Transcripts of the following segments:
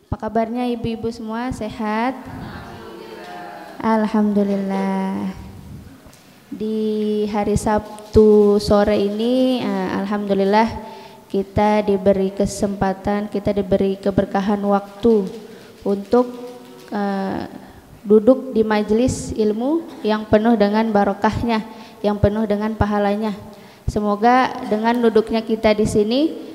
Apa kabarnya ibu-ibu semua, sehat? Alhamdulillah. Di hari Sabtu sore ini alhamdulillah kita diberi kesempatan, kita diberi keberkahan waktu untuk duduk di majelis ilmu yang penuh dengan barokahnya, yang penuh dengan pahalanya. Semoga dengan duduknya kita di sini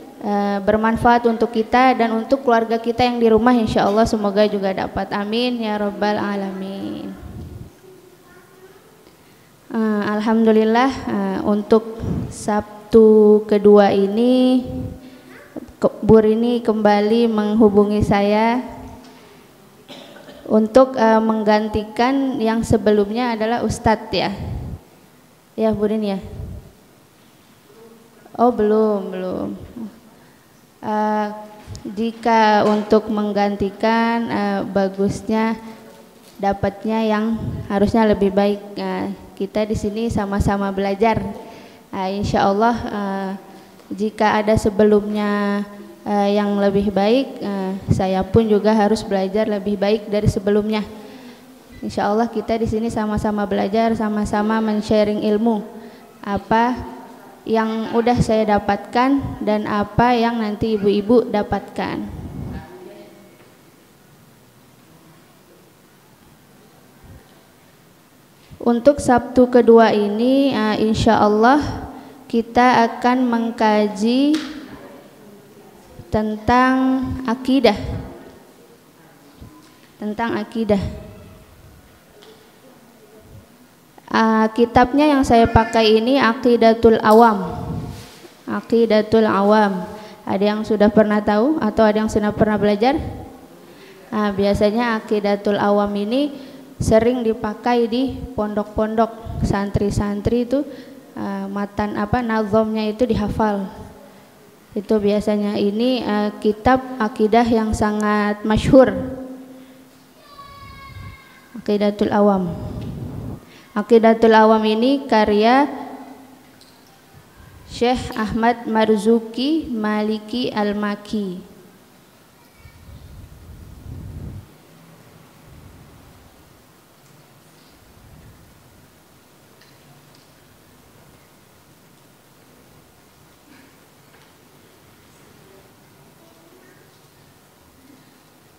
bermanfaat untuk kita dan untuk keluarga kita yang di rumah, insya Allah semoga juga dapat. Amin ya rabbal alamin. Alhamdulillah, untuk Sabtu kedua ini Bu Rini kembali menghubungi saya untuk menggantikan yang sebelumnya adalah Ustadz ya Bu Rini ya. Oh belum. Jika untuk menggantikan bagusnya dapatnya yang harusnya lebih baik. Kita di sini sama-sama belajar. Insya Allah jika ada sebelumnya yang lebih baik, saya pun juga harus belajar lebih baik dari sebelumnya. Insya Allah kita di sini sama-sama belajar, sama-sama men-sharing ilmu. Apa yang udah saya dapatkan dan apa yang nanti ibu-ibu dapatkan. Untuk Sabtu kedua ini insya Allah kita akan mengkaji tentang akidah. Kitabnya yang saya pakai ini Aqidatul Awam. Ada yang sudah pernah tahu atau ada yang sudah pernah belajar? Biasanya Aqidatul Awam ini sering dipakai di pondok-pondok, santri-santri itu nazomnya itu dihafal. Itu biasanya ini kitab akidah yang sangat masyhur. Aqidatul Awam. Aqidatul Awam ini karya Syekh Ahmad Marzuki Maliki Al-Maki.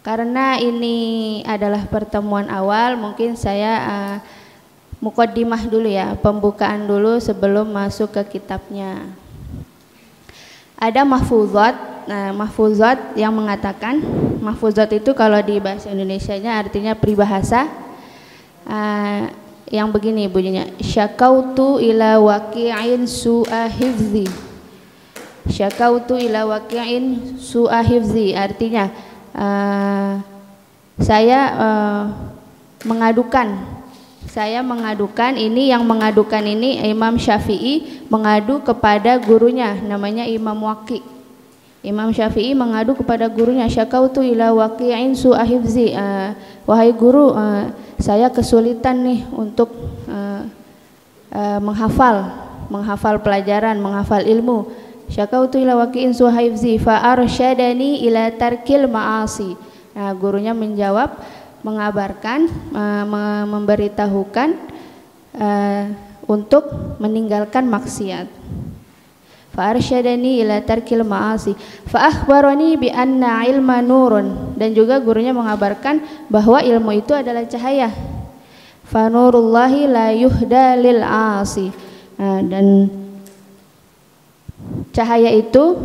Karena ini adalah pertemuan awal, mungkin saya muqaddimah dulu ya, pembukaan dulu sebelum masuk ke kitabnya. Ada mahfuzat. Mahfuzat yang mengatakan, mahfuzat itu kalau di bahasa Indonesianya artinya peribahasa. Yang begini bunyinya, syakautu ila waqi'in su'a hifzi. Syakautu ila waqi'in su'a hifzi artinya saya mengadukan ini, yang mengadukan ini Imam Syafi'i mengadu kepada gurunya namanya Imam Waqi. Imam Syafi'i mengadu kepada gurunya, syakautu ila waqi'in su'a hifzi, wahai guru, saya kesulitan nih untuk menghafal pelajaran, menghafal ilmu. Syakautu ila waqi'in su'a hifzi fa arsyadani ila tarkil ma'asi. Gurunya menjawab, mengabarkan, memberitahukan untuk meninggalkan maksiat. Fa arsyadani ila tarkil ma'asi fa akhbarani bi anna ilma nurun, dan juga gurunya mengabarkan bahwa ilmu itu adalah cahaya. Fa nurullahi la yuhda lil 'asi, dan cahaya itu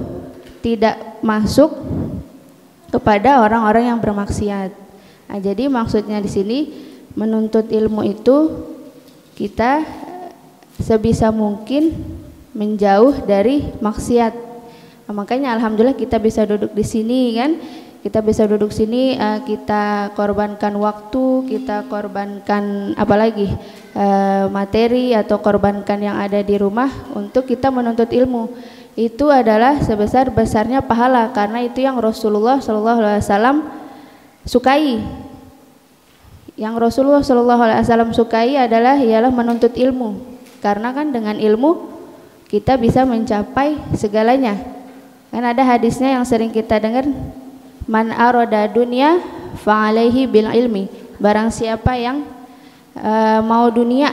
tidak masuk kepada orang-orang yang bermaksiat. Jadi maksudnya di sini menuntut ilmu itu kita sebisa mungkin menjauh dari maksiat. Makanya alhamdulillah kita bisa duduk di sini kan. Kita bisa duduk sini, kita korbankan waktu, kita korbankan apalagi materi atau korbankan yang ada di rumah untuk kita menuntut ilmu. Itu adalah sebesar-besarnya pahala, karena itu yang Rasulullah SAW sukai. Yang Rasulullah SAW sukai ialah menuntut ilmu, karena kan dengan ilmu kita bisa mencapai segalanya. Kan ada hadisnya yang sering kita dengar, Man arada dunya fa'alaihi bil ilmi. Barang siapa yang mau dunia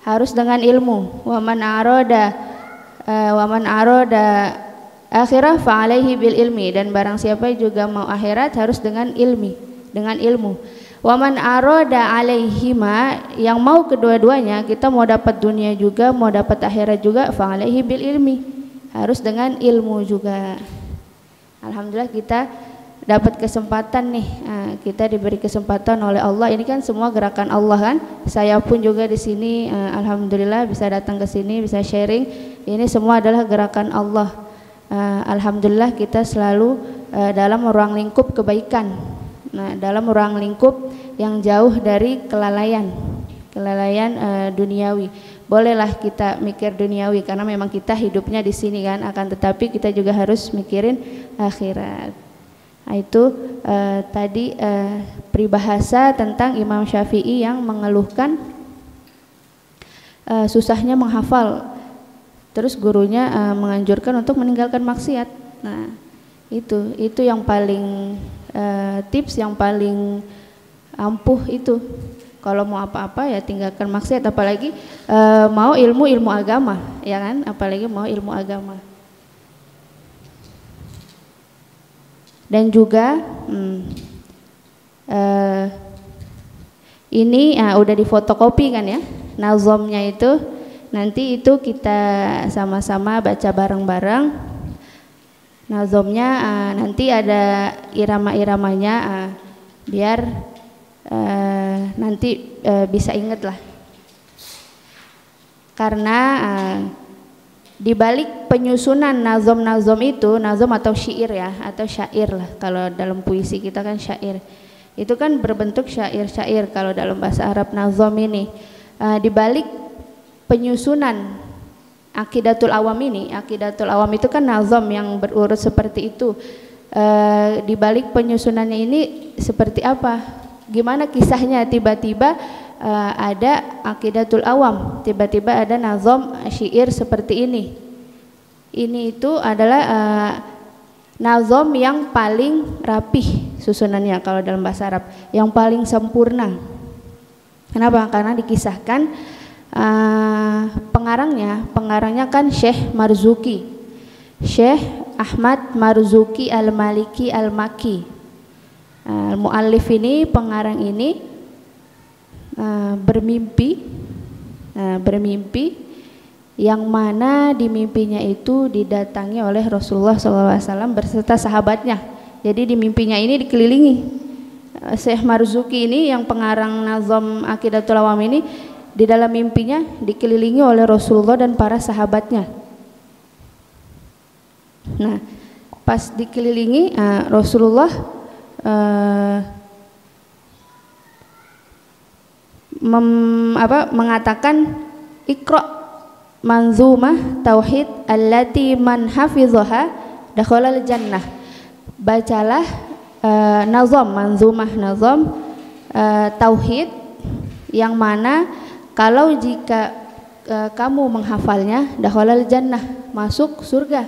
harus dengan ilmu. Wa man arada akhirah fa'alaihi bil ilmi. Dan barang siapa juga mau akhirat harus dengan ilmu. Wa man arada alaihima, yang mau kedua-duanya, kita mau dapat dunia juga mau dapat akhirat juga, fa'alaihi bil ilmi, harus dengan ilmu juga. Alhamdulillah kita dapat kesempatan nih, kita diberi kesempatan oleh Allah. Ini kan semua gerakan Allah kan. Saya pun juga di sini alhamdulillah bisa datang ke sini, bisa sharing. Ini semua adalah gerakan Allah. Alhamdulillah kita selalu dalam ruang lingkup kebaikan. Nah, dalam ruang lingkup yang jauh dari kelalaian duniawi. Bolehlah kita mikir duniawi karena memang kita hidupnya di sini kan, akan tetapi kita juga harus mikirin akhirat. Nah, itu tadi peribahasa tentang Imam Syafi'i yang mengeluhkan susahnya menghafal. Terus gurunya menganjurkan untuk meninggalkan maksiat. Nah, itu yang paling tips yang paling ampuh itu. Kalau mau apa-apa ya tinggalkan maksiat, apalagi mau ilmu agama, ya kan? Apalagi mau ilmu agama. Dan juga ini udah difotokopi kan ya, nazomnya itu. Nanti itu kita sama-sama baca bareng-bareng. Nazomnya nanti ada irama-iramanya, biar nanti bisa inget lah. Karena di balik penyusunan nazom-nazom itu, nazom atau syair ya, atau syair lah, kalau dalam puisi kita kan syair, itu kan berbentuk syair-syair. Kalau dalam bahasa Arab nazom ini, di balik penyusunan Aqidatul Awam ini, Aqidatul Awam itu kan nazom yang berurut seperti itu. Di balik penyusunannya ini seperti apa? Gimana kisahnya tiba-tiba ada Aqidatul Awam, tiba-tiba ada nazom syair seperti ini. Ini itu adalah nazom yang paling rapih susunannya kalau dalam bahasa Arab, yang paling sempurna. Kenapa? Karena dikisahkan pengarangnya kan Syekh Marzuki, Syekh Ahmad Marzuki Al-Maliki Al-Maki. Mu'allif ini, pengarang ini bermimpi yang mana di mimpinya itu didatangi oleh Rasulullah SAW berserta sahabatnya. Jadi di mimpinya ini dikelilingi Syekh Marzuki ini, yang pengarang nazom Aqidatul Awam ini, di dalam mimpinya dikelilingi oleh Rasulullah dan para sahabatnya. Nah, pas dikelilingi Rasulullah mengatakan Iqra manzumah tauhid allati man hafizaha dakhalal jannah. Bacalah manzumah tauhid yang mana kalau jika kamu menghafalnya dakhalal jannah, masuk surga.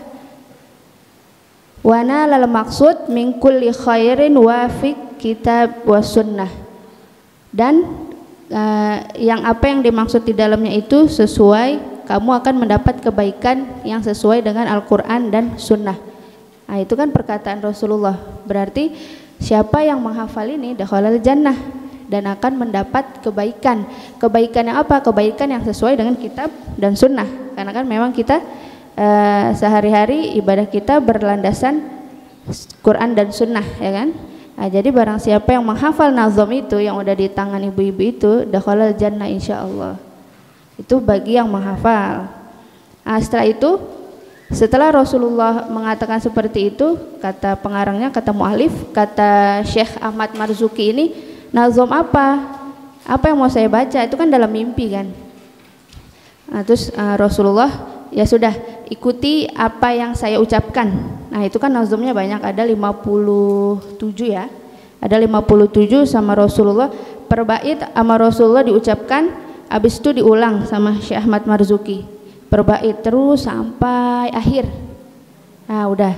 Wana lal maksud min kulli khairin wa fi kitab wa sunnah. Dan yang apa yang dimaksud di dalamnya itu sesuai, kamu akan mendapat kebaikan yang sesuai dengan Al-Quran dan Sunnah. Nah, itu kan perkataan Rasulullah. Berarti siapa yang menghafal ini dakhalal jannah dan akan mendapat kebaikan. Kebaikan yang apa? Kebaikan yang sesuai dengan kitab dan Sunnah. Karena kan memang kita sehari-hari ibadah kita berlandasan Quran dan Sunnah, ya kan? Nah, jadi barang siapa yang menghafal nazom itu yang udah di tangan ibu-ibu itu, dakhalal jannah insyaallah. Itu bagi yang menghafal. Nah, setelah Rasulullah mengatakan seperti itu, kata pengarangnya, kata mu'alif, kata Syekh Ahmad Marzuki ini, nazom apa? Apa yang mau saya baca? Itu kan dalam mimpi kan. Nah, terus Rasulullah, ya sudah, ikuti apa yang saya ucapkan. Nah, itu kan nazomnya banyak, ada 57 ya. Ada 57 sama Rasulullah, per bait sama Rasulullah diucapkan, habis itu diulang sama Syekh Ahmad Marzuki. Per bait terus sampai akhir. Nah, udah.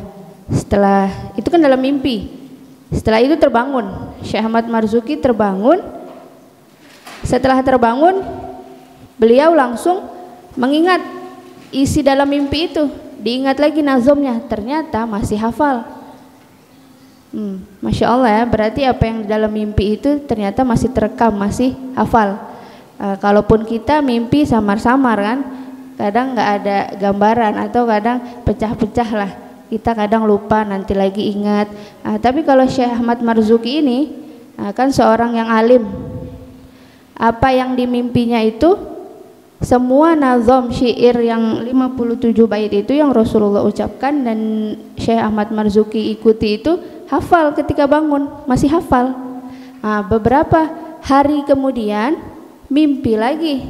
Setelah itu kan dalam mimpi. Setelah itu terbangun, Syekh Ahmad Marzuki terbangun. Setelah terbangun, beliau langsung mengingat isi dalam mimpi itu, diingat lagi nazomnya, ternyata masih hafal. Masya Allah ya, berarti apa yang di dalam mimpi itu ternyata masih terekam, masih hafal. Kalaupun kita mimpi samar-samar kan, kadang nggak ada gambaran atau kadang pecah-pecah lah, kita kadang lupa, nanti lagi ingat. Tapi kalau Syekh Ahmad Marzuki ini kan seorang yang alim, apa yang dimimpinya itu semua nazom syair yang 57 bait itu yang Rasulullah ucapkan dan Syekh Ahmad Marzuki ikuti itu hafal ketika bangun, masih hafal. Beberapa hari kemudian mimpi lagi,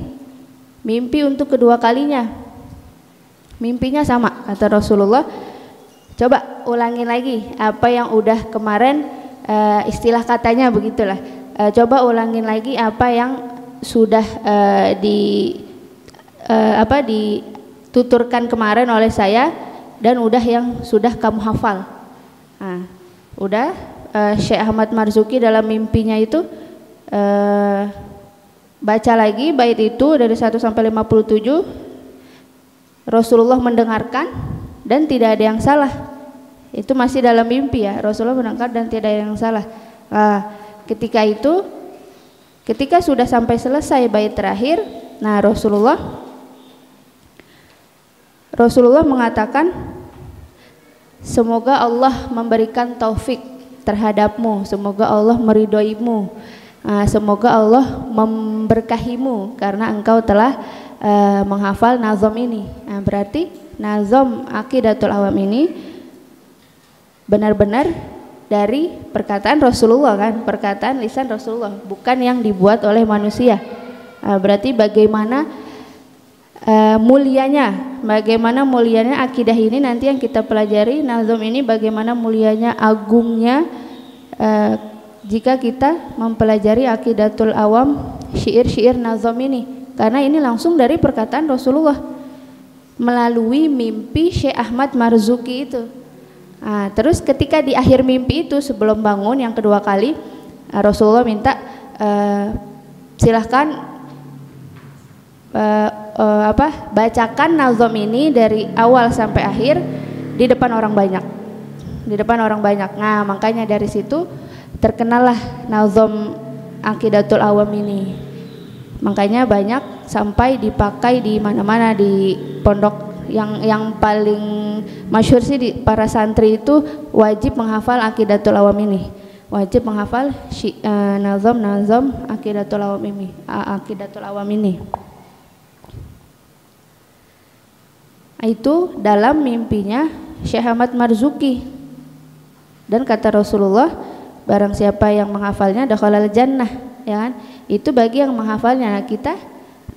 mimpi untuk kedua kalinya, mimpinya sama, kata Rasulullah, coba ulangi lagi apa yang udah kemarin, istilah katanya begitulah, coba ulangin lagi apa yang sudah dituturkan kemarin oleh saya dan yang sudah kamu hafal. Syekh Ahmad Marzuki dalam mimpinya itu baca lagi bait itu dari 1 sampai 57. Rasulullah mendengarkan dan tidak ada yang salah. Itu masih dalam mimpi ya, Rasulullah mendengar dan tidak ada yang salah. Ketika sudah sampai selesai bait terakhir, Rasulullah mengatakan, semoga Allah memberikan taufik terhadapmu, semoga Allah meridhoimu, semoga Allah memberkahimu karena engkau telah menghafal nazom ini. Berarti nazom Aqidatul Awam ini benar-benar dari perkataan Rasulullah kan, perkataan lisan Rasulullah, bukan yang dibuat oleh manusia. Berarti bagaimana mulianya akidah ini nanti yang kita pelajari, nazom ini bagaimana mulianya, agungnya jika kita mempelajari Aqidatul Awam, syair-syair nazom ini, karena ini langsung dari perkataan Rasulullah melalui mimpi Syekh Ahmad Marzuki itu. Terus ketika di akhir mimpi itu sebelum bangun yang kedua kali, Rasulullah minta silahkan bacakan nazom ini dari awal sampai akhir di depan orang banyak, makanya dari situ terkenallah nazom Aqidatul Awam ini. Makanya banyak sampai dipakai di mana-mana, di pondok yang paling masyhur sih di para santri itu wajib menghafal Aqidatul Awam ini, wajib menghafal nazom Aqidatul Awam ini. Itu dalam mimpinya Syekh Ahmad Marzuki. Dan kata Rasulullah, barang siapa yang menghafalnya dakhalal jannah, ya kan? Itu bagi yang menghafalnya. Kita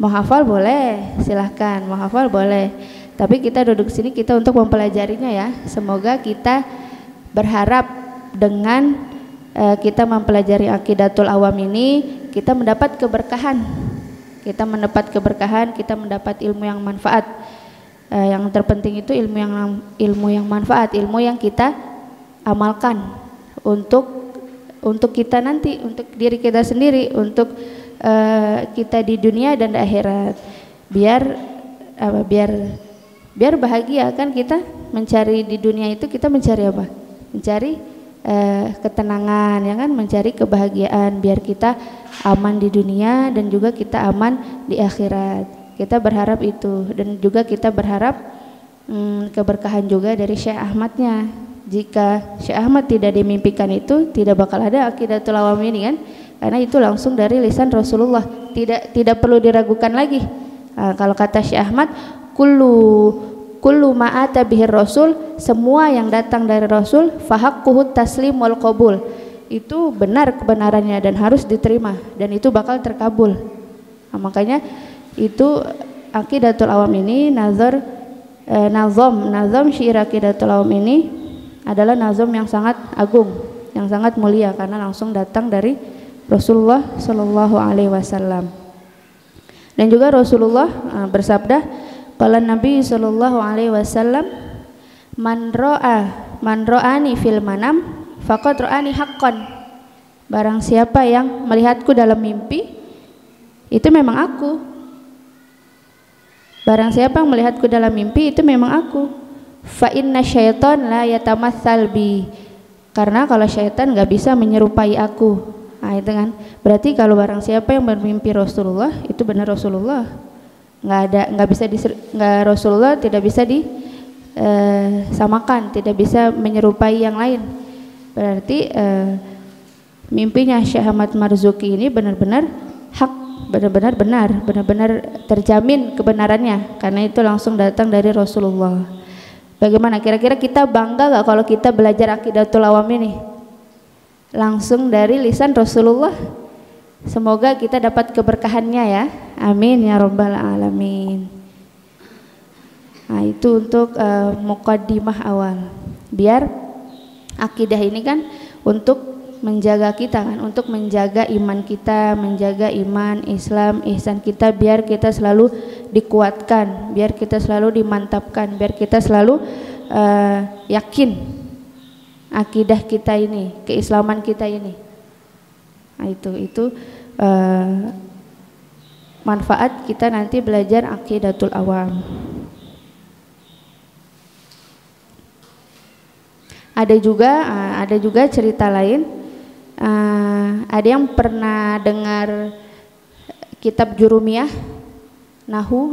mau hafal boleh, silahkan mau hafal boleh. Tapi kita duduk sini kita untuk mempelajarinya ya. Semoga kita berharap dengan kita mempelajari Aqidatul Awam ini kita mendapat keberkahan. Kita mendapat ilmu yang manfaat. Yang terpenting itu ilmu yang manfaat, ilmu yang kita amalkan untuk kita nanti, untuk diri kita sendiri, untuk kita di dunia dan di akhirat. Biar bahagia kan, kita mencari di dunia itu, kita mencari apa? Mencari ketenangan ya kan, mencari kebahagiaan biar kita aman di dunia dan juga kita aman di akhirat. Kita berharap itu, dan juga kita berharap keberkahan juga dari Syekh Ahmadnya. Jika Syekh Ahmad tidak dimimpikan itu, tidak bakal ada Aqidatul Awam ini kan, karena itu langsung dari lisan Rasulullah, tidak perlu diragukan lagi. Kalau kata Syekh Ahmad, kullu ma'ata bihir Rasul, semua yang datang dari Rasul, fahaqquhu taslim wal qabul, itu benar kebenarannya dan harus diterima dan itu bakal terkabul. Makanya itu Aqidatul Awam ini, nazom syair Aqidatul Awam ini adalah nazom yang sangat agung, yang sangat mulia karena langsung datang dari Rasulullah Shallallahu Alaihi Wasallam. Dan juga Rasulullah bersabda, qala Nabi Shallallahu Alaihi Wasallam, man ro'ani fil manam faqad ra'ani haqqan. Barang siapa yang melihatku dalam mimpi, itu memang aku. Barang siapa yang melihatku dalam mimpi, itu memang aku. Fa inna syaitan la yatamatsal bi. Karena kalau syaitan nggak bisa menyerupai aku. Nah itu kan, berarti kalau barang siapa yang bermimpi Rasulullah, itu benar Rasulullah. Rasulullah tidak bisa disamakan, tidak bisa menyerupai yang lain. Berarti mimpinya Syekh Ahmad Marzuki ini benar-benar hak, benar-benar benar, benar-benar terjamin kebenarannya, karena itu langsung datang dari Rasulullah. Bagaimana kira-kira kita bangga gak kalau kita belajar Aqidatul Awam ini langsung dari lisan Rasulullah? Semoga kita dapat keberkahannya ya, amin ya rabbal alamin. Nah itu untuk muqaddimah awal, biar akidah ini kan untuk menjaga kita kan, untuk menjaga iman kita, menjaga iman, Islam, ihsan kita, biar kita selalu dikuatkan, biar kita selalu dimantapkan, biar kita selalu yakin akidah kita ini, keislaman kita ini. Nah, itu manfaat kita nanti belajar Aqidatul Awam. Ada juga cerita lain. Ada yang pernah dengar kitab Jurumiyah, Nahu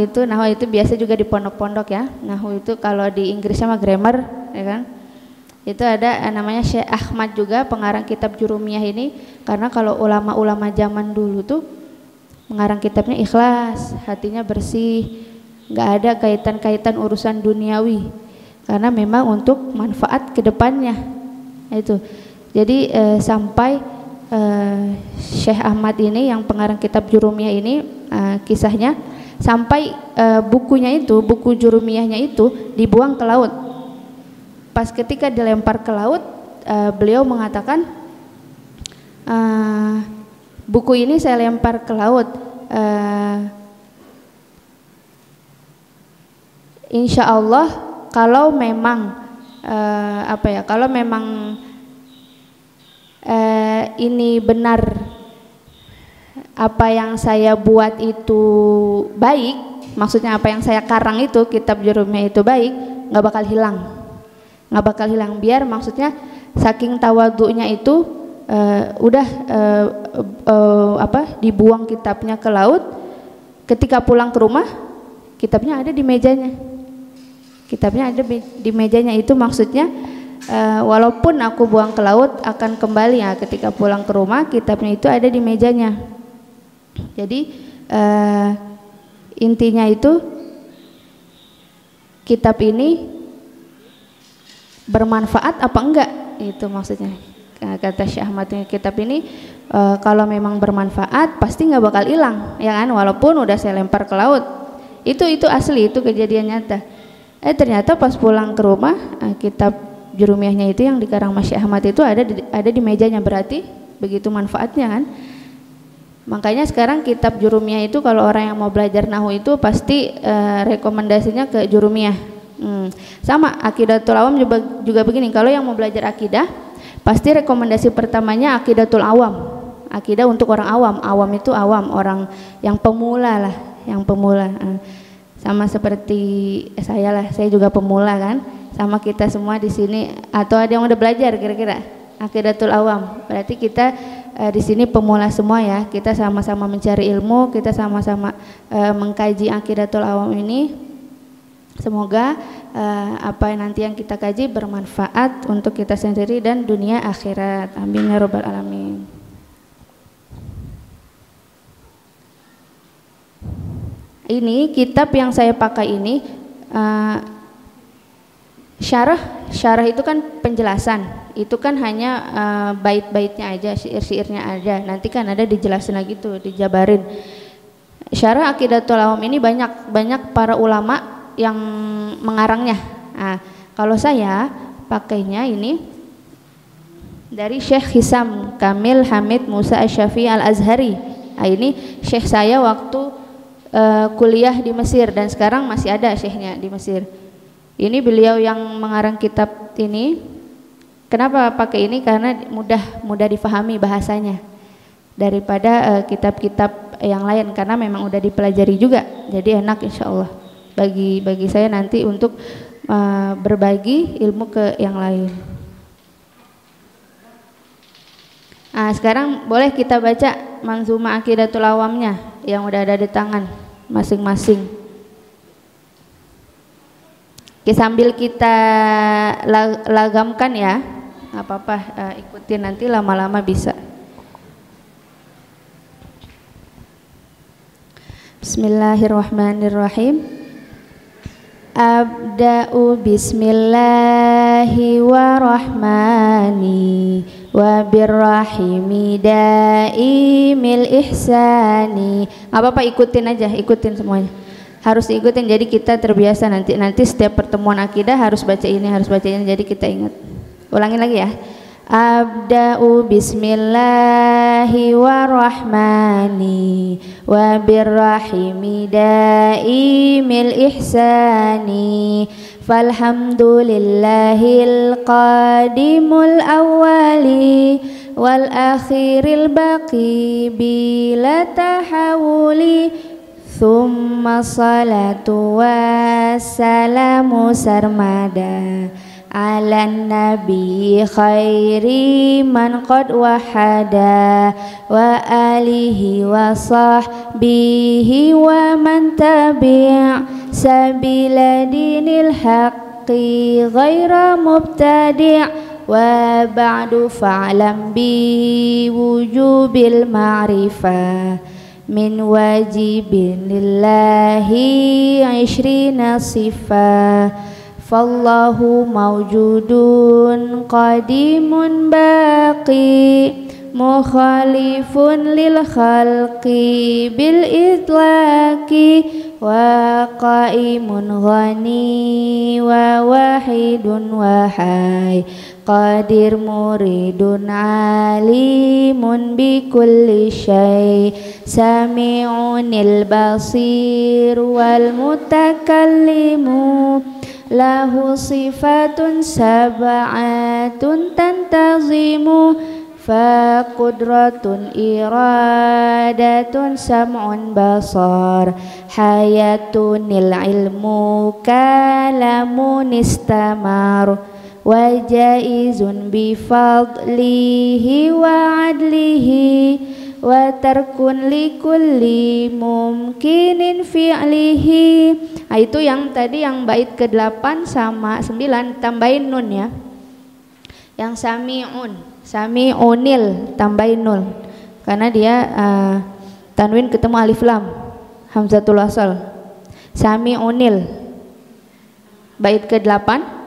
itu biasa juga di pondok-pondok ya. Nahu itu kalau di Inggris sama grammar ya kan. Itu ada namanya Syekh Ahmad juga pengarang kitab Jurumiyah ini, karena kalau ulama-ulama zaman dulu tuh mengarang kitabnya ikhlas, hatinya bersih, nggak ada kaitan-kaitan urusan duniawi, karena memang untuk manfaat kedepannya itu. Jadi sampai Syekh Ahmad ini yang pengarang kitab Jurumiyah ini, kisahnya sampai bukunya itu, buku Jurumiyahnya itu dibuang ke laut. Pas ketika dilempar ke laut, beliau mengatakan, buku ini saya lempar ke laut, insya Allah kalau memang kalau memang ini benar, apa yang saya buat itu baik, maksudnya apa yang saya karang itu, kitab Jurumiyah itu baik, nggak bakal hilang, biar maksudnya saking tawadhu'nya itu dibuang kitabnya ke laut, ketika pulang ke rumah kitabnya ada di mejanya. Itu maksudnya walaupun aku buang ke laut akan kembali ya, ketika pulang ke rumah kitabnya itu ada di mejanya. Jadi intinya itu kitab ini bermanfaat apa enggak, itu maksudnya. Kata Syekh Ahmad, kitab ini kalau memang bermanfaat pasti nggak bakal hilang ya kan, walaupun udah saya lempar ke laut. Itu asli, itu kejadian nyata. Ternyata pas pulang ke rumah, kitab Jurumiyahnya itu yang dikarang Mas Syekh Ahmad itu ada di mejanya, berarti begitu manfaatnya kan. Makanya sekarang kitab Jurumiyah itu kalau orang yang mau belajar nahwu itu pasti rekomendasinya ke Jurumiyah. Sama Aqidatul Awam juga begini, kalau yang mau belajar akidah pasti rekomendasi pertamanya Aqidatul Awam. Akidah untuk orang awam itu awam, orang yang pemula lah, sama seperti saya lah, saya juga pemula kan, sama kita semua di sini. Atau ada yang udah belajar kira-kira Aqidatul Awam? Berarti kita di sini pemula semua ya. Kita sama-sama mencari ilmu, kita sama-sama mengkaji Aqidatul Awam ini. Semoga apa nanti yang kita kaji bermanfaat untuk kita sendiri dan dunia akhirat. Amin ya rabbal alamin. Ini kitab yang saya pakai ini syarah itu kan penjelasan, itu kan hanya bait-baitnya aja, syair-syairnya ada, nanti kan ada dijelasin lagi tuh, dijabarin. Syarah Aqidatul Awam ini banyak para ulama yang mengarangnya. Nah, kalau saya pakainya ini dari Syekh Hisam Kamil Hamid Musa Asy-Syafi'i Al-Azhari. Nah, ini syekh saya waktu kuliah di Mesir, dan sekarang masih ada syekhnya di Mesir. Ini beliau yang mengarang kitab ini. Kenapa pakai ini? Karena mudah difahami bahasanya daripada kitab-kitab yang lain, karena memang udah dipelajari juga. Jadi enak insya Allah bagi saya nanti untuk berbagi ilmu ke yang lain. Nah, sekarang boleh kita baca Manzumah Aqidatul Awamnya yang udah ada di tangan masing-masing. Sambil kita lagamkan ya, nggak apa-apa, ikutin nanti lama-lama bisa. Bismillahirrahmanirrahim. Abda'u bismillahi wa rahmani wa birrahimi daimil ihsani. Nggak apa-apa, ikutin aja, ikutin semuanya. Harus ikutin, jadi kita terbiasa nanti setiap pertemuan akidah harus baca ini, jadi kita ingat. Ulangin lagi ya. Abda'u bismillahi wa rahmani wa birrahimi daimil ihsani falhamdulillahil qadimul awwali wal akhiril baqi bila tahawuli Thumma salatu wassalamu sarmada ala nabi khairi man qad wahada wa alihi wa sahbihi wa man tabi' sabila dinil haqqi ghaira mubtadi' wa ba'du fa'lam bi wujubil ma'rifah min wajibin lillahi 'ishrina sifah fallahu mawjudun qadimun baqi mukhalifun lil khalqi bil itlaqi wa qaimun ghani wa wahidun wahai qadir muridun alimun bi kulli syai sami'unil basir wal mutakallimu lahu sifatun sab'atun tantazimu fa qudratun iradatun sam'un basar hayatunil ilmu kalamun istamar wa jaizun bi fadlihi wa adlihi wa tarkun likulli mumkinin fi'lihi. Nah, itu yang tadi yang bait ke-8 sama 9 tambahin nun ya. Yang sami'unil tambahin nun karena dia tanwin ketemu alif lam hamzatul wasal. Sami'unil bait ke-8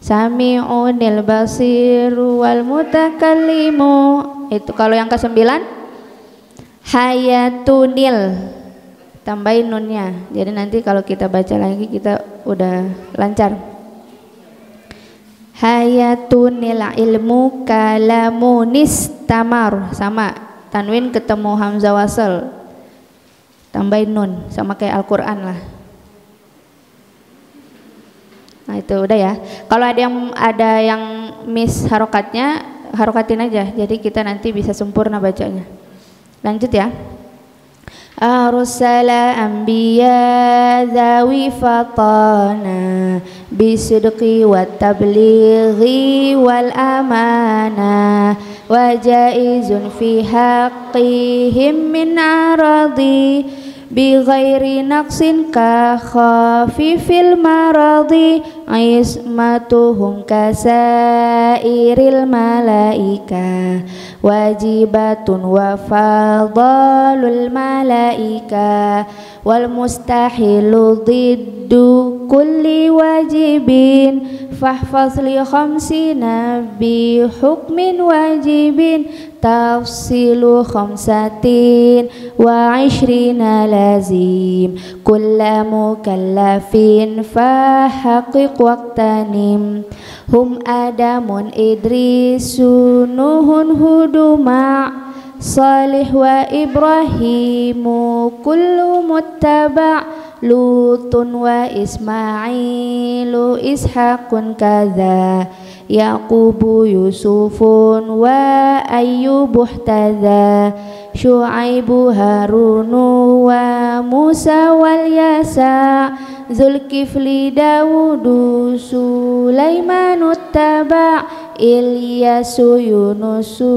Sami'unil basiru wal mutakallimu. Itu kalau yang ke-9 hayatunil tambahin nunnya. Jadi nanti kalau kita baca lagi kita udah lancar. Hayatunil ilmu kalamunis tamar, sama tanwin ketemu hamzah wasal tambahin nun, sama kayak Al-Quran lah. Nah itu udah ya. Kalau ada yang miss harokatnya, harokatin aja. Jadi kita nanti bisa sempurna bacanya. Lanjut ya. Arsala anbiya dhawi fatana bisidqi wat tablighi wal amana wa jaizun fi haqqihim min aradi bi ghairi naqsin ka khafifil maradi ismatuhum kasairil malaika wajibatun wa fadalul malaika wal mustahilu diddu kulli wajibin fahfaz li khamsina bi hukmin wajibin tafsilu khamsatin wa 'ishrina lazim kulla mukallafin fahaqiq waqtanim hum adamun idrisu nuhun huduma salih wa ibrahimu kullu muttaba' Lutun wa Ismailu Ishaqun kadza Yaqubu Yusufun wa Ayyubu ihtada Syu'aibu Harunu wa Musa wal Yasa Zulkifli Dawudu Sulaimanu taba Ilyasu Yunusu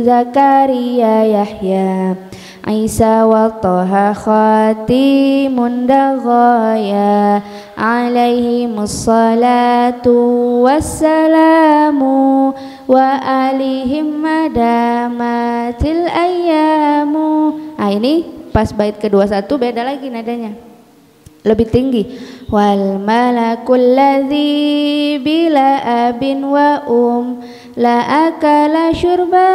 Zakaria Yahya Isa wa Taha khatimun daghaya alaihimus salatu wassalamu wa alihim madamatil ayyamu. Ini pas bait kedua satu beda lagi nadanya, lebih tinggi. Wal malakul ladzi bila abin wa la akala syurba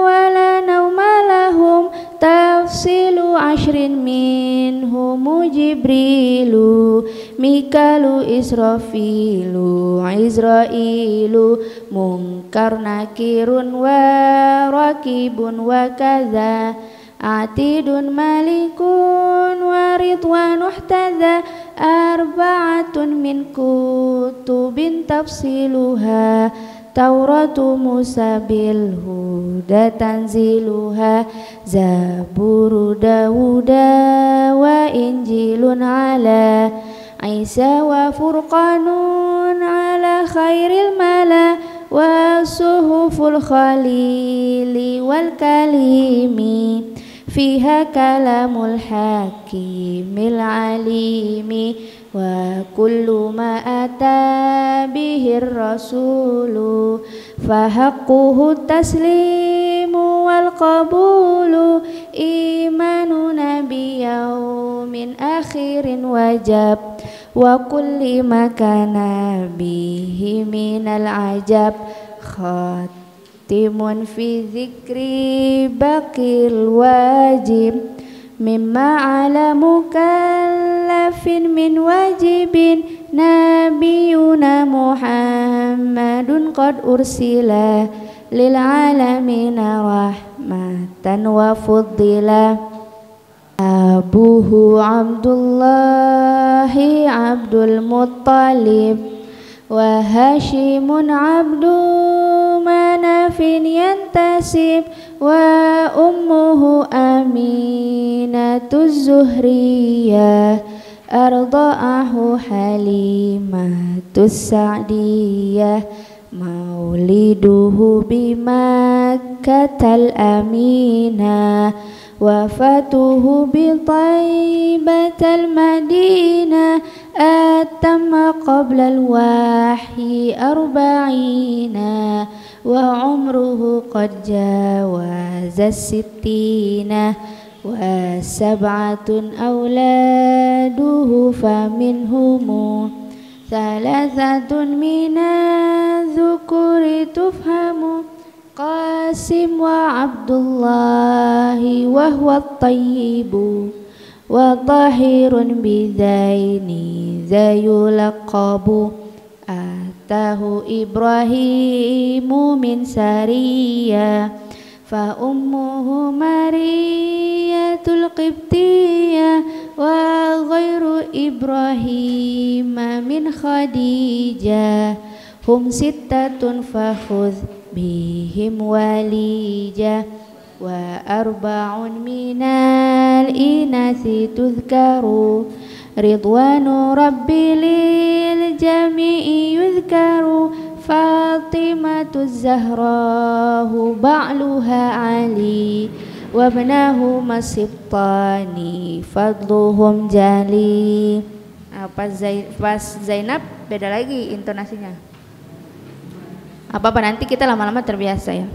wa la nauma lahum tafsilu ashrin minhumu Jibrilu Mikalu Israfilu Izrailu Munkar nakirun wa rakibun wa kadza Atidun malikun wa ridwan uhtadha Arba'atun min kutubin tafsiluha Tauratu Musa bil huda tanziluha Zaburu Dawuda wa Injilun ala Isa wa Furqanun ala khairil mala wa suhuful khalili wal kalimi Fiha kalamul hakimil alimi wa kullu ma ata bihir rasulu fahaqquhu taslimu wal qabulu imanu nabiyau min akhirin wajab wa kulli makana bihi minal ajab khatimun fi zikri baqil wajib mimma ala mukallafin min wajibin nabiyuna Muhammadun qad ursila lil alamina rahmatan wa fuddila Abuhu Abdullahi Abdul Muttalib wa Hashimun Abdu Manafin yantasib wa ummuhu Aminatuz Zuhriyah arda'ahu Halimatus Sa'diyah mauliduhu bimakkatal aminah wafatuhu bi Taibatal Madinah atamma qabla al-wahyi arba'ina wa umruhu qad jawaza sittina wa sab'atun awladuhu faminhumu thalathatun minadh-dhukuri tufhamu Qasim wa Abdullahi wa huwa at-tayyibu wa tahirun bidaini zayulaqabu atahu Ibrahimu min Sariyah fa ummuhu Mariyatul Qibtiyah wa ghairu Ibrahim min Khadijah hum sittatun fakhudh bihim walija wa arba'un minal inasi tuzkaru ridwanu rabbi lil jami'i yuzkaru Fatimatu Zahrahu ba'luha Ali wabnahu masibtani fadluhum jali. Pas Zainab beda lagi intonasinya. Apa-apa nanti kita lama-lama terbiasa ya.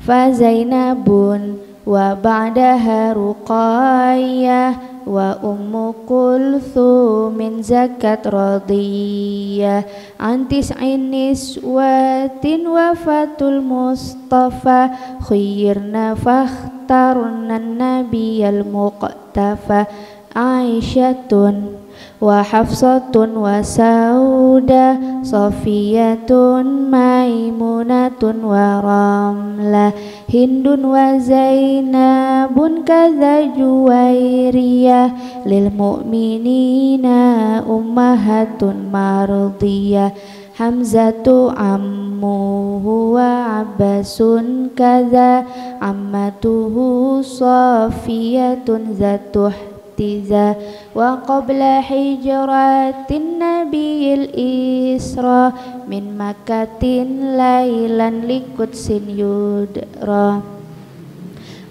Fa Zainabun wa ba'daha Ruqayyah wa ummu kulthumin zakat radiyah antis niswatin wafatul mustafa khuyirna fakhtarna nabiyal muqtafa Aisyatun wa Hafsatun wa Sauda Safiyatun Maimunatun wa Ramlah Hindun wa Zainabun kadza Juwairiyah lil mu'minina ummahatun mardiyah Hamzatu ammuhu wa Abbasun kadza ammatuhu Safiyatun zatuh tiza wa qabla hijratin nabiyil isra min makatin lailan likutsin yudra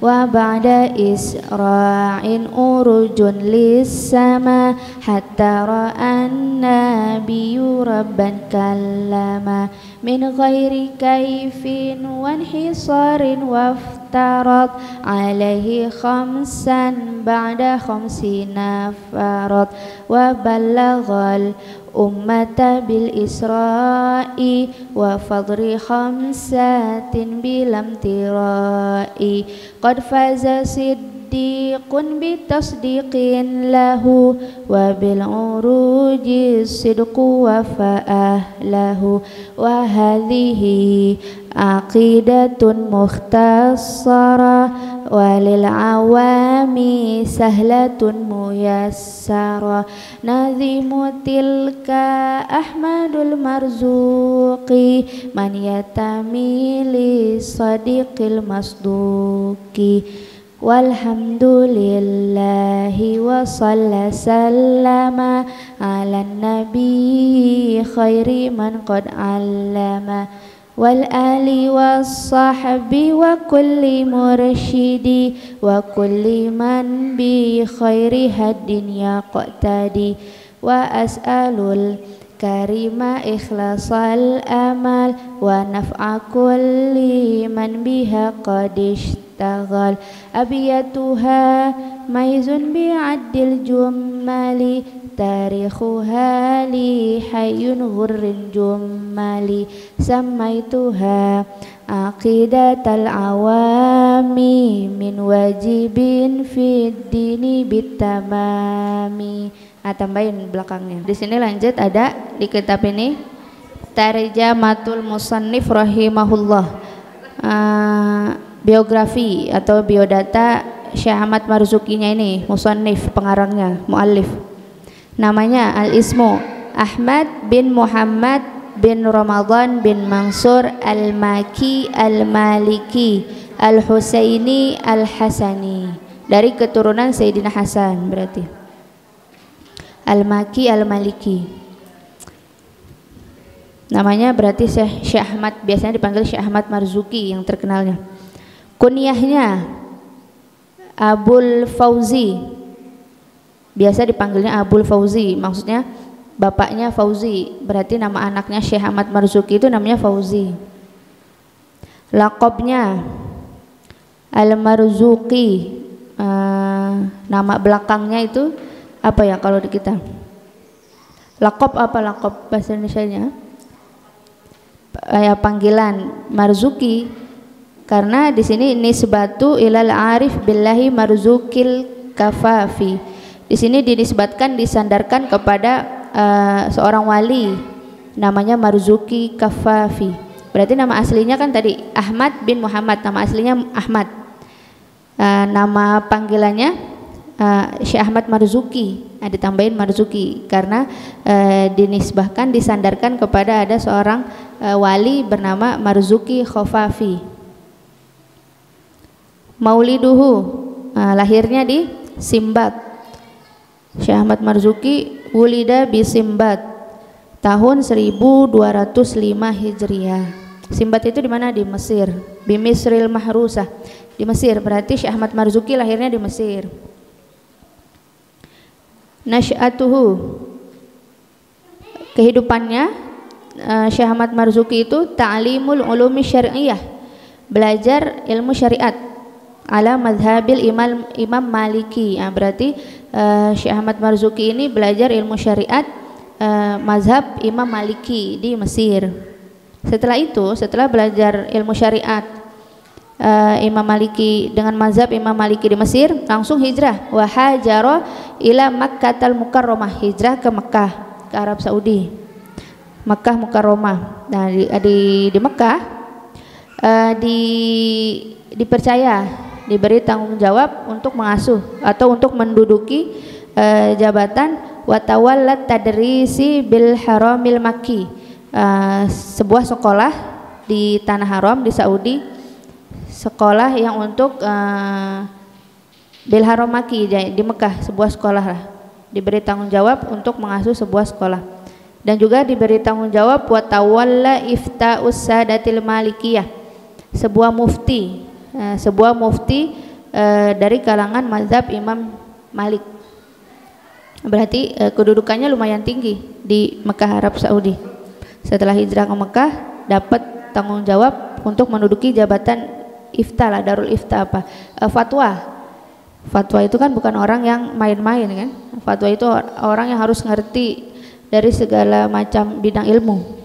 wa ba'da isra'in urujun lis-sama hatta ra'an nabiyyu rabban kallama min ghairi kaifin wa hisarin waftarat alaihi khamsan ba'da khamsina farad wa ballaghal ummata bil isra'i wa fadri khamsatin bilam tirai qad faza siddiqun bitasdiqin lahu wa bil uruji sidqu wa fa'ahlahu wa hadhihi aqidatun mukhtasara walil awami sahlatun muyassara nazimu tilka Ahmadul Marzuqi man yatamili sadiqil masduqi walhamdulillahi wa sallama ala nabi khairi man qad allama wal ali was sahbi wa kulli mursyidi wa kulli man bi khairi haddin yaqtadi wa as'alul karima ikhlasal amal wa naf'a kulli man biha qad ishtaghal abiyatuha maizun bi'addil jummali tarikhuha li hayyun ghurrin jummali samaituha aqidatal awami min wajibin fid dini bitamami. Tambahin belakangnya. Di sini lanjut ada di kitab ini Tarjamatul Musannif rahimahullah, biografi atau biodata Syekh Ahmad Marzukinya ini, musannif, pengarangnya, muallif. Namanya Al-Ismu Ahmad bin Muhammad bin Ramadan bin Mansur Al-Maki Al-Maliki Al-Husaini Al-Hasani, dari keturunan Sayyidina Hasan, berarti Al-Maki Al-Maliki. Namanya berarti Syekh Ahmad, biasanya dipanggil Syekh Ahmad Marzuki yang terkenalnya. Kunyahnya Abul Fauzi, biasa dipanggilnya Abul Fauzi, maksudnya bapaknya Fauzi, berarti nama anaknya Syekh Ahmad Marzuki itu namanya Fauzi. Laqabnya Al-Marzuki, nama belakangnya itu apa ya kalau di kita? Laqab apa, laqab bahasa Indonesianya? Ya, panggilan Marzuki, karena di sini nisbatu ilal arif billahi marzukil kafafi. Di sini dinisbatkan, disandarkan kepada seorang wali namanya Marzuki Kafafi. Berarti nama aslinya kan tadi Ahmad bin Muhammad, nama aslinya Ahmad. Nama panggilannya Syekh Ahmad Marzuki, ditambahin Marzuki karena dinisbahkan, disandarkan kepada ada seorang wali bernama Marzuki Kafafi. Mauliduhu, lahirnya di Simbat. Syekh Ahmad Marzuki wulida bi Simbat tahun 1205 Hijriah. Simbat itu di mana? Di Mesir. Bi Misril Mahrusah, di Mesir. Berarti Syekh Ahmad Marzuki lahirnya di Mesir. Nasy'atuhu, kehidupannya Syekh Ahmad Marzuki itu ta'limul ulumi syar'iyyah, belajar ilmu syariat ala madhabil imam Maliki. Berarti Syekh Ahmad Marzuki ini belajar ilmu syariat mazhab Imam Maliki di Mesir. Setelah itu, setelah belajar ilmu syariat Imam Maliki dengan mazhab Imam Maliki di Mesir, langsung hijrah. Wa hajara ila Makkatal Mukarramah, hijrah ke Mekah, ke Arab Saudi. Mekah Mukarramah. Nah, di Mekah dipercaya, diberi tanggung jawab untuk mengasuh atau untuk menduduki jabatan watawallat tadrisi bil haramil makki, sebuah sekolah di tanah haram di Saudi, sekolah yang untuk bil haram makki di Mekah, sebuah sekolah lah, diberi tanggung jawab untuk mengasuh sebuah sekolah. Dan juga diberi tanggung jawab watawalla ifta'us sadatil malikiyah, sebuah mufti dari kalangan mazhab Imam Malik. Berarti kedudukannya lumayan tinggi di Mekah Arab Saudi. Setelah hijrah ke Mekah dapat tanggung jawab untuk menduduki jabatan ifta lah, darul ifta apa, fatwa itu kan bukan orang yang main-main kan. Fatwa itu orang yang harus ngerti dari segala macam bidang ilmu.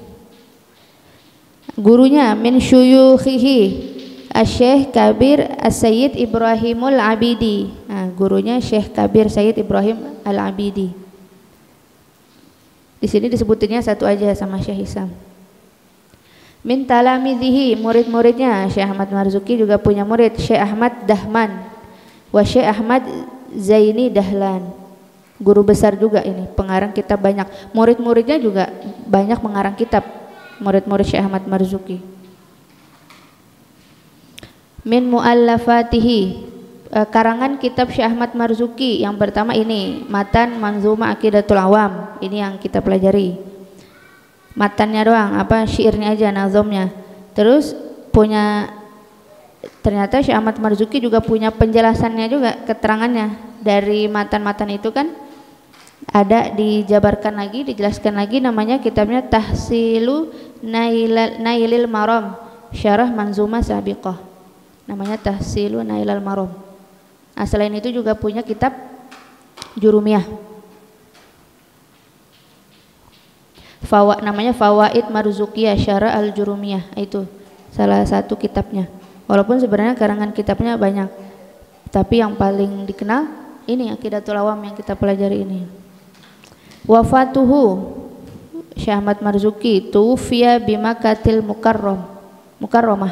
Gurunya min syuyukhihi Syekh Kabir As-Sayyid Ibrahimul Abidi. Nah, gurunya Syekh Kabir Sayyid Ibrahim Al-Abidi. Di sini disebutinnya satu aja sama Syekh Hisam. Min talamidhihi, murid-muridnya Syekh Ahmad Marzuki juga punya murid, Syekh Ahmad Dahman wa Syekh Ahmad Zaini Dahlan. Guru besar juga ini, pengarang kitab banyak. Murid-muridnya juga banyak mengarang kitab, murid-murid Syekh Ahmad Marzuki. Min muallafatihi, karangan kitab Syekh Ahmad Marzuki yang pertama ini Matan Manzuma Aqidatul Awam, ini yang kita pelajari. Matannya doang, apa syairnya aja, nazomnya. Terus ternyata Syekh Ahmad Marzuki juga punya penjelasannya juga, keterangannya dari matan-matan itu kan ada dijabarkan lagi, dijelaskan lagi, namanya kitabnya Tahsilu Nailil Maram Syarah Manzuma Sabiqah, namanya Tahsilu Nailil Maram. Nah, selain itu juga punya kitab Jurumiyah, namanya Fawaid Marzukiyah Syarah Al-Jurumiyah, itu salah satu kitabnya. Walaupun sebenarnya karangan kitabnya banyak, tapi yang paling dikenal ini Aqidatul Awam yang kita pelajari ini. Wafatuhu Syekh Ahmad Marzuki tufiya bimakatil Mukarramah,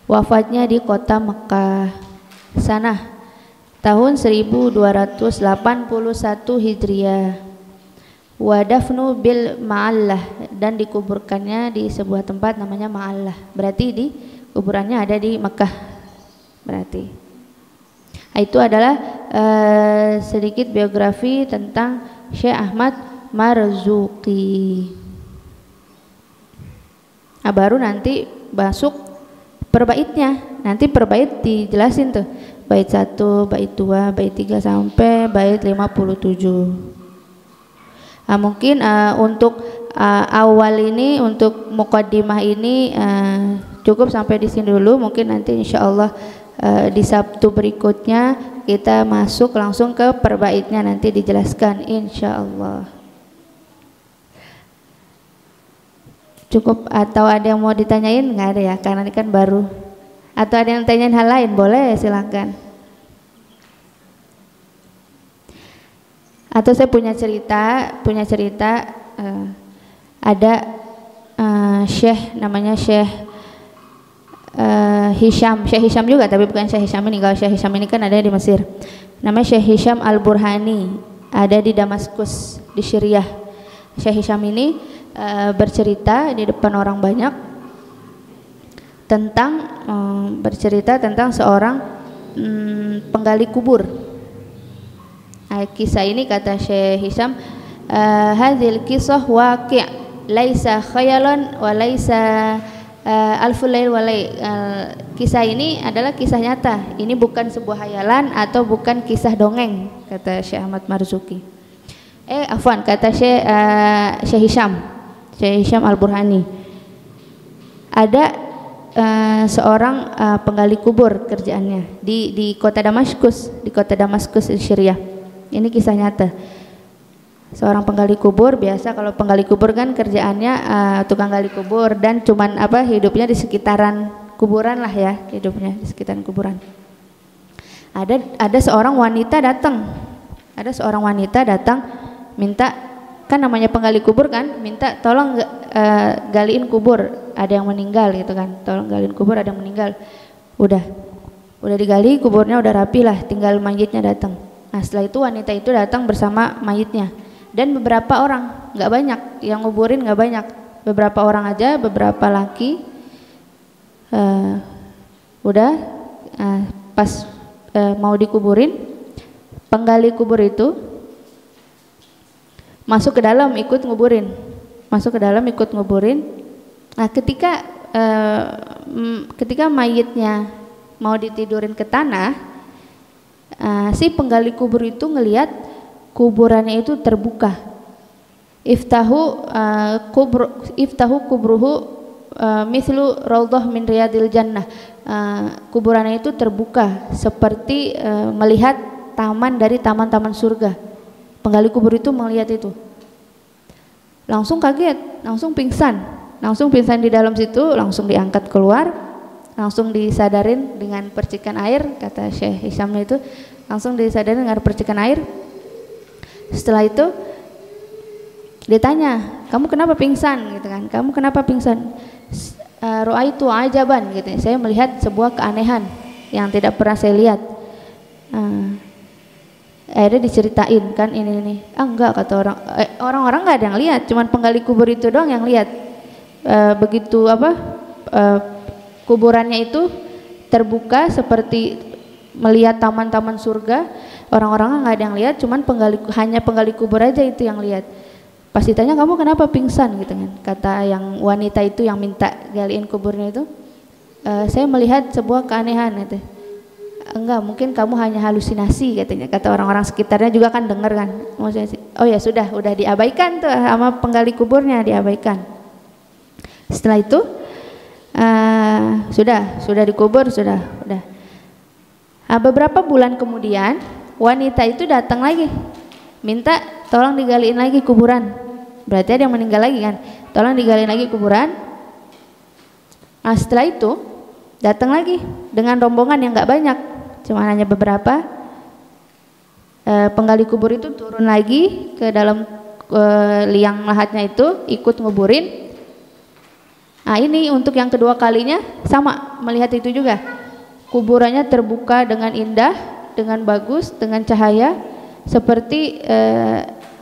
wafatnya di kota Mekah sana tahun 1281 Hijriah. Wadafnu bil Ma'allah, dan dikuburkannya di sebuah tempat namanya Ma'allah, berarti di kuburannya ada di Mekah berarti. Nah, itu adalah sedikit biografi tentang Syekh Ahmad Marzuki. Nah, baru nanti masuk perbaitnya. Nanti perbait dijelasin tuh, bait 1, bait 2, bait 3 sampai bait 57. Nah, mungkin untuk awal ini, untuk muqaddimah ini cukup sampai di sini dulu. Mungkin nanti insyaallah di Sabtu berikutnya kita masuk langsung ke perbaitnya, nanti dijelaskan insyaallah. Cukup atau ada yang mau ditanyain? Nggak ada ya, karena ini kan baru. Atau ada yang tanyain hal lain? Boleh, silakan. Atau saya punya cerita ada Syekh, namanya Syekh Syekh Hisham juga, tapi bukan Syekh Hisham ini. Kalau Syekh Hisham ini kan ada di Mesir. Namanya Syekh Hisham Al-Burhani, ada di Damaskus di Syriah. Syekh Hisham ini bercerita di depan orang banyak tentang seorang penggali kubur. Kisah ini kata Syekh Hisham, hadhil kisah waqi' laisa khayalan wa laisa alful lail wa lail. Kisah ini adalah kisah nyata. Ini bukan sebuah hayalan atau bukan kisah dongeng, kata Syekh Ahmad Marzuki. Kata Syekh Hisham Al-Burhani. Ada seorang penggali kubur kerjaannya di kota Damaskus, di Syria. Ini kisah nyata. Seorang penggali kubur, biasa kalau penggali kubur kan kerjaannya tukang gali kubur, dan cuman hidupnya di sekitaran kuburan lah ya, hidupnya di sekitaran kuburan. Ada seorang wanita datang Ada seorang wanita datang minta, kan namanya penggali kubur kan, minta tolong galiin kubur, ada yang meninggal gitu kan, tolong galiin kubur, ada yang meninggal. Udah digali kuburnya, udah rapi lah, tinggal mayitnya datang. Nah setelah itu wanita itu datang bersama mayitnya dan beberapa orang, nggak banyak yang nguburin, nggak banyak, beberapa orang aja, beberapa laki. Pas mau dikuburin, penggali kubur itu masuk ke dalam ikut nguburin. Nah ketika mayitnya mau ditidurin ke tanah, si penggali kubur itu ngelihat kuburannya itu terbuka. Iftahu kubruhu mislu raudhah min riyadil jannah. Kuburannya itu terbuka seperti melihat taman dari taman-taman surga. Penggali kubur itu melihat itu, langsung kaget, langsung pingsan di dalam situ, langsung diangkat keluar, langsung disadarin dengan percikan air, kata Syekh Hisamnya itu, langsung disadarin dengan percikan air. Setelah itu ditanya, kamu kenapa pingsan gitu kan? Kamu kenapa pingsan? Ru'aitu ajaban gitu. Saya melihat sebuah keanehan yang tidak pernah saya lihat. Akhirnya diceritain kan ini. Enggak, kata orang-orang nggak ada yang lihat, cuman penggali kubur itu doang yang lihat. Begitu kuburannya itu terbuka seperti melihat taman-taman surga, orang-orang nggak ada yang lihat, cuman hanya penggali kubur aja itu yang lihat. Pas ditanya, kamu kenapa pingsan gitu kan, kata yang wanita itu yang minta galiin kuburnya itu, saya melihat sebuah keanehan gitu. Enggak, mungkin kamu hanya halusinasi katanya, kata orang-orang sekitarnya juga kan dengar kan. Oh ya sudah diabaikan tuh sama penggali kuburnya, diabaikan. Setelah itu sudah dikubur, sudah. Beberapa bulan kemudian wanita itu datang lagi minta tolong digaliin lagi kuburan, berarti ada yang meninggal lagi kan, tolong digaliin lagi kuburan. Nah setelah itu datang lagi dengan rombongan yang nggak banyak, cuma hanya beberapa. Penggali kubur itu turun lagi ke dalam liang lahatnya itu, ikut nguburin. Nah ini untuk yang kedua kalinya sama, melihat itu juga, kuburannya terbuka dengan indah, dengan bagus, dengan cahaya seperti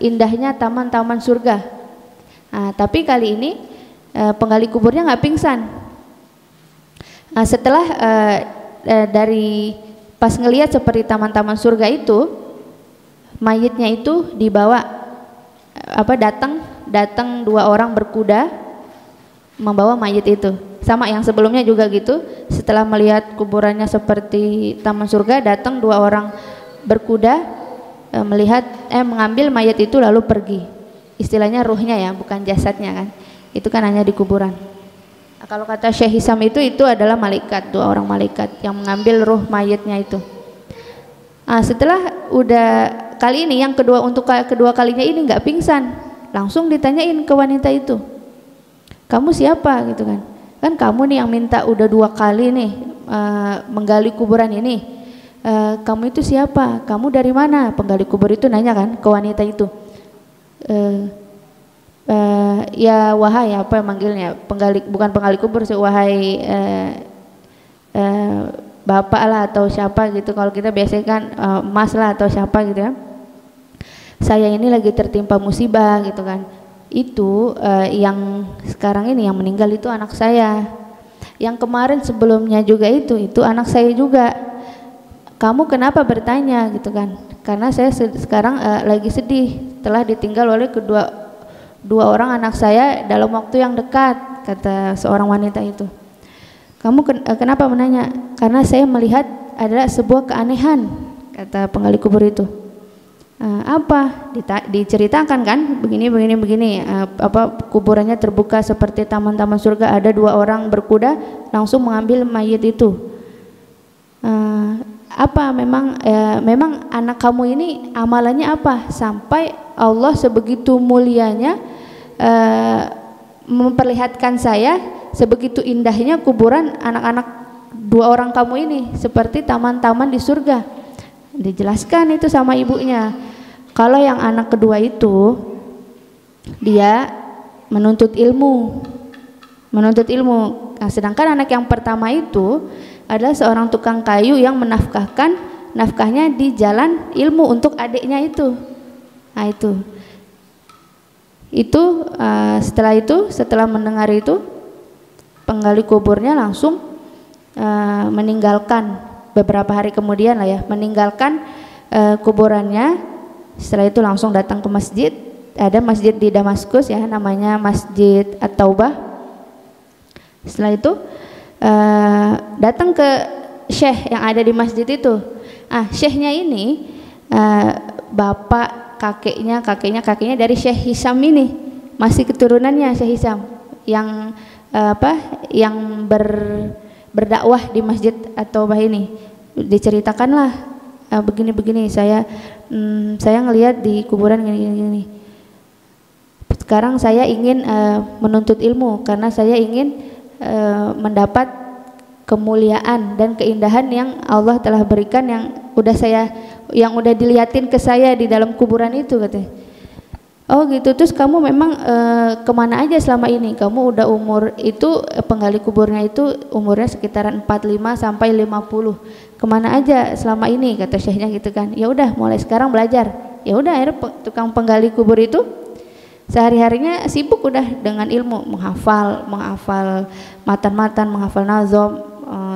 indahnya taman-taman surga. Nah, tapi kali ini penggali kuburnya nggak pingsan. Nah, setelah dari pas ngelihat seperti taman-taman surga itu, mayitnya itu dibawa datang 2 orang berkuda membawa mayit itu. Sama yang sebelumnya juga gitu, setelah melihat kuburannya seperti taman surga, datang 2 orang berkuda mengambil mayat itu lalu pergi. Istilahnya ruhnya ya, bukan jasadnya kan, itu kan hanya di kuburan. Nah, kalau kata Syekh Hisam itu adalah malaikat, 2 orang malaikat yang mengambil ruh mayatnya itu. Nah, setelah udah kali ini yang kedua, untuk kedua kalinya ini nggak pingsan, langsung ditanyain ke wanita itu, kamu siapa gitu kan? Kan kamu nih yang minta udah 2 kali nih menggali kuburan ini. Kamu itu siapa? Kamu dari mana? Penggali kubur itu nanya kan ke wanita itu. Ya wahai apa manggilnya? Bukan penggali kubur sih, wahai bapak lah atau siapa gitu. Kalau kita biasanya kan mas lah atau siapa gitu ya. Saya ini lagi tertimpa musibah gitu kan. Itu yang sekarang ini yang meninggal itu anak saya, yang kemarin sebelumnya juga itu anak saya juga. Kamu kenapa bertanya gitu kan? Karena saya sekarang lagi sedih telah ditinggal oleh dua orang anak saya dalam waktu yang dekat, kata seorang wanita itu. Kamu kenapa menanya? Karena saya melihat adalah sebuah keanehan, kata penggali kubur itu. Apa? Diceritakan kan, begini, kuburannya terbuka seperti taman-taman surga, ada 2 orang berkuda langsung mengambil mayit itu. Memang anak kamu ini amalannya apa sampai Allah sebegitu mulianya memperlihatkan saya sebegitu indahnya kuburan anak-anak 2 orang kamu ini seperti taman-taman di surga. Dijelaskan itu sama ibunya. Kalau yang anak kedua itu dia menuntut ilmu. Nah, sedangkan anak yang pertama itu adalah seorang tukang kayu yang menafkahkan nafkahnya di jalan ilmu untuk adiknya itu. Nah, setelah mendengar itu, penggali kuburnya langsung meninggalkan beberapa hari kemudian lah ya, meninggalkan kuburannya. Setelah itu langsung datang ke masjid. Ada masjid di Damaskus ya, namanya Masjid At-Taubah. Setelah itu datang ke syekh yang ada di masjid itu. Syekhnya ini bapak kakeknya dari Syekh Hisam ini, masih keturunannya Syekh Hisam yang yang berdakwah di Masjid At-Taubah ini. Diceritakanlah begini-begini, saya ngelihat di kuburan gini. Sekarang saya ingin menuntut ilmu karena saya ingin mendapat kemuliaan dan keindahan yang Allah telah berikan, yang udah dilihatin ke saya di dalam kuburan itu, katanya. Oh gitu. Terus kamu memang kemana aja selama ini? Kamu udah umur itu, penggali kuburnya itu umurnya sekitaran 45 sampai 50. Kemana aja selama ini, kata syekhnya gitu kan. Ya udah, mulai sekarang belajar. Ya udah, akhirnya tukang penggali kubur itu sehari-harinya sibuk udah dengan ilmu, menghafal matan-matan, menghafal nazom,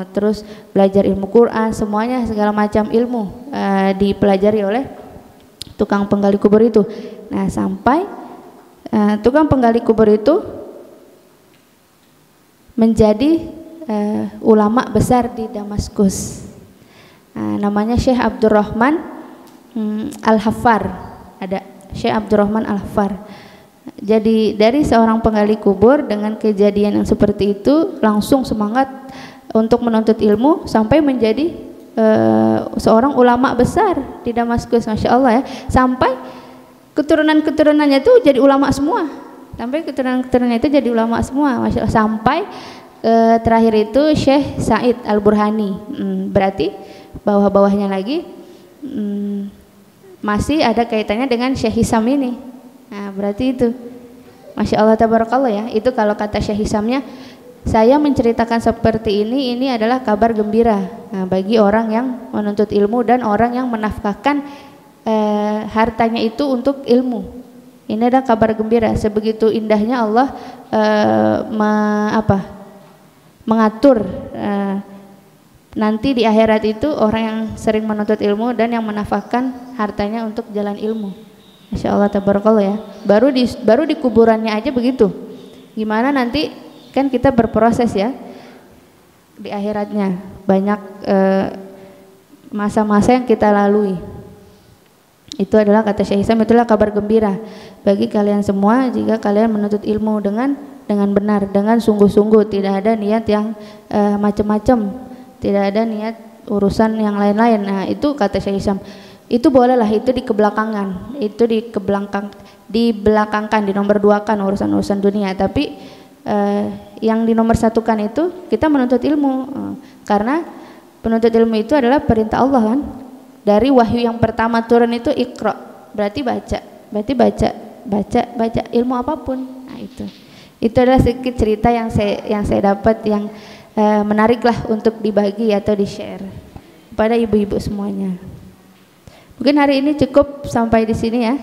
terus belajar ilmu Quran, semuanya segala macam ilmu dipelajari oleh tukang penggali kubur itu. Nah, sampai tukang penggali kubur itu menjadi ulama besar di Damaskus. Namanya Syekh Abdurrahman Al-Haffar. Ada Syekh Abdurrahman Al-Haffar. Jadi dari seorang penggali kubur dengan kejadian yang seperti itu langsung semangat untuk menuntut ilmu sampai menjadi seorang ulama besar di Damaskus, masya Allah ya. Sampai keturunan-keturunannya itu jadi ulama semua. Masya Allah. Sampai terakhir itu Syekh Said Al-Burhani. Berarti bawah-bawahnya lagi masih ada kaitannya dengan Syekh Hisam ini. Nah, berarti itu, masya Allah tabarakallah ya. Itu kalau kata Syekh Hisamnya, saya menceritakan seperti ini adalah kabar gembira bagi orang yang menuntut ilmu dan orang yang menafkahkan hartanya itu untuk ilmu. Ini adalah kabar gembira. Sebegitu indahnya Allah mengatur nanti di akhirat itu orang yang sering menuntut ilmu dan yang menafkahkan hartanya untuk jalan ilmu. Masya Allah tabarakallah ya. Baru di kuburannya aja begitu. Gimana nanti, kan kita berproses ya di akhiratnya, banyak masa-masa yang kita lalui. Itu adalah kata Syekh Hisam, itulah kabar gembira bagi kalian semua jika kalian menuntut ilmu dengan benar, dengan sungguh-sungguh, tidak ada niat yang macam-macam, tidak ada niat urusan yang lain-lain. Nah, itu kata Syekh Hisam. Itu bolehlah, itu dikebelakangkan, itu dibelakangkan, dinomor duakan urusan-urusan dunia. Tapi yang dinomor satukan itu kita menuntut ilmu, karena penuntut ilmu itu adalah perintah Allah kan. Dari wahyu yang pertama turun itu Iqra, berarti baca ilmu apapun. Nah, itu adalah sedikit cerita yang saya dapat, yang menariklah untuk dibagi atau di-share kepada ibu-ibu semuanya. Mungkin hari ini cukup sampai di sini ya.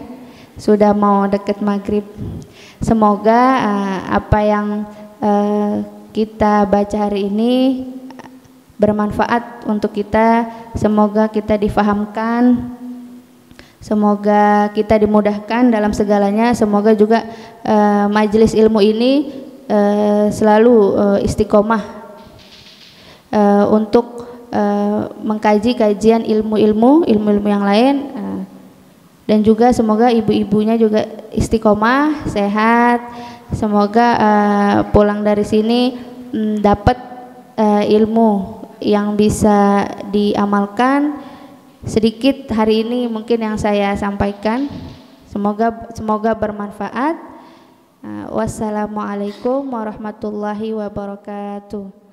Sudah mau deket maghrib. Semoga apa yang kita baca hari ini bermanfaat untuk kita. Semoga kita difahamkan. Semoga kita dimudahkan dalam segalanya. Semoga juga majelis ilmu ini selalu istiqomah untuk mengkaji kajian ilmu-ilmu yang lain, dan juga semoga ibu-ibunya juga istiqomah, sehat. Semoga pulang dari sini dapat ilmu yang bisa diamalkan. Sedikit hari ini mungkin yang saya sampaikan, semoga bermanfaat. Wassalamualaikum warahmatullahi wabarakatuh.